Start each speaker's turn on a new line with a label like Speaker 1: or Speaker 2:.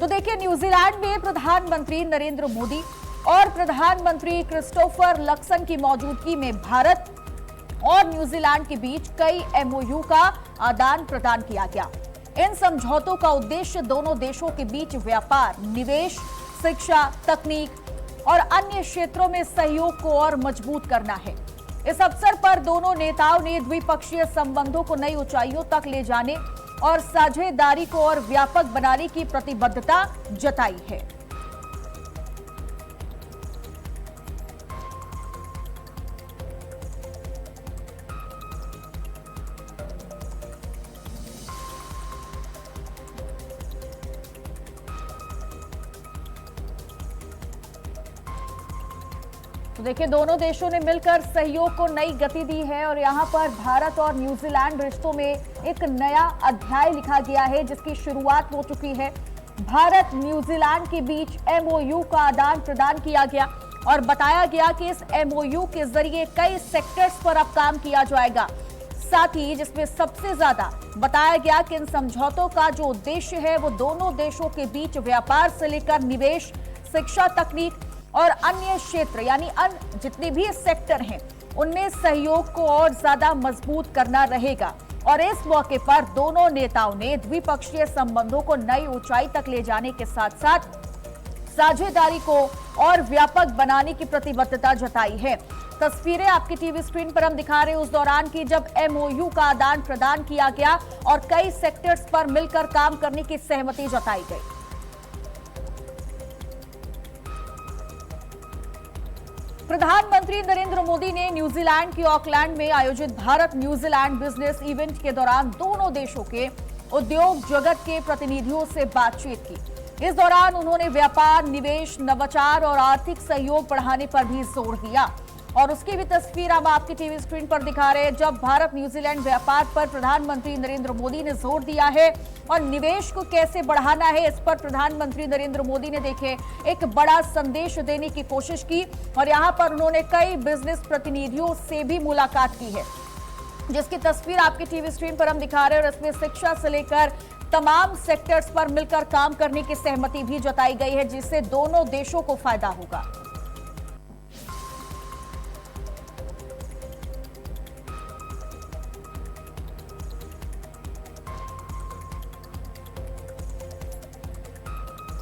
Speaker 1: तो देखिए, न्यूजीलैंड में प्रधानमंत्री नरेंद्र मोदी और प्रधानमंत्री क्रिस्टोफर लक्सन की मौजूदगी में भारत और न्यूजीलैंड के बीच कई एमओयू का आदान प्रदान किया गया। इन समझौतों का उद्देश्य दोनों देशों के बीच व्यापार, निवेश, शिक्षा, तकनीक और अन्य क्षेत्रों में सहयोग को और मजबूत करना है। इस अवसर पर दोनों नेताओं ने द्विपक्षीय संबंधों को नई ऊंचाइयों तक ले जाने और साझेदारी को और व्यापक बनाने की प्रतिबद्धता जताई है। तो देखिए, दोनों देशों ने मिलकर सहयोग को नई गति दी है और यहां पर भारत और न्यूजीलैंड रिश्तों में एक नया अध्याय लिखा गया है, जिसकी शुरुआत हो चुकी है। भारत न्यूजीलैंड के बीच एमओयू का आदान प्रदान किया गया और बताया गया कि इस एमओयू के जरिए कई सेक्टर्स पर अब काम किया जाएगा। साथ ही जिसमें सबसे ज्यादा बताया गया कि इन समझौतों का जो उद्देश्य है वो दोनों देशों के बीच व्यापार से लेकर निवेश, शिक्षा, तकनीक और अन्य क्षेत्र यानी अन्य जितने भी सेक्टर हैं उनमें सहयोग को और ज्यादा मजबूत करना रहेगा। और इस मौके पर दोनों नेताओं ने द्विपक्षीय संबंधों को नई ऊंचाई तक ले जाने के साथ साथ साझेदारी को और व्यापक बनाने की प्रतिबद्धता जताई है। तस्वीरें आपकी टीवी स्क्रीन पर हम दिखा रहे हैं उस दौरान की जब एमओयू का आदान प्रदान किया गया और कई सेक्टर्स पर मिलकर काम करने की सहमति जताई गई। प्रधानमंत्री नरेंद्र मोदी ने न्यूजीलैंड के ऑकलैंड में आयोजित भारत न्यूजीलैंड बिजनेस इवेंट के दौरान दोनों देशों के उद्योग जगत के प्रतिनिधियों से बातचीत की। इस दौरान उन्होंने व्यापार, निवेश, नवाचार और आर्थिक सहयोग बढ़ाने पर भी जोर दिया और उसकी भी तस्वीर हम आपकी टीवी स्क्रीन पर दिखा रहे हैं। जब भारत न्यूजीलैंड व्यापार पर प्रधानमंत्री नरेंद्र मोदी ने जोर दिया है और निवेश को कैसे बढ़ाना है, इस पर प्रधानमंत्री नरेंद्र मोदी ने देखे एक बड़ा संदेश देने की कोशिश की और यहां पर उन्होंने कई बिजनेस प्रतिनिधियों से भी मुलाकात की है, जिसकी तस्वीर आपकी टीवी स्क्रीन पर हम दिखा रहे हैं। और इसमें शिक्षा से लेकर तमाम सेक्टर्स पर मिलकर काम करने की सहमति भी जताई गई है, जिससे दोनों देशों को फायदा होगा।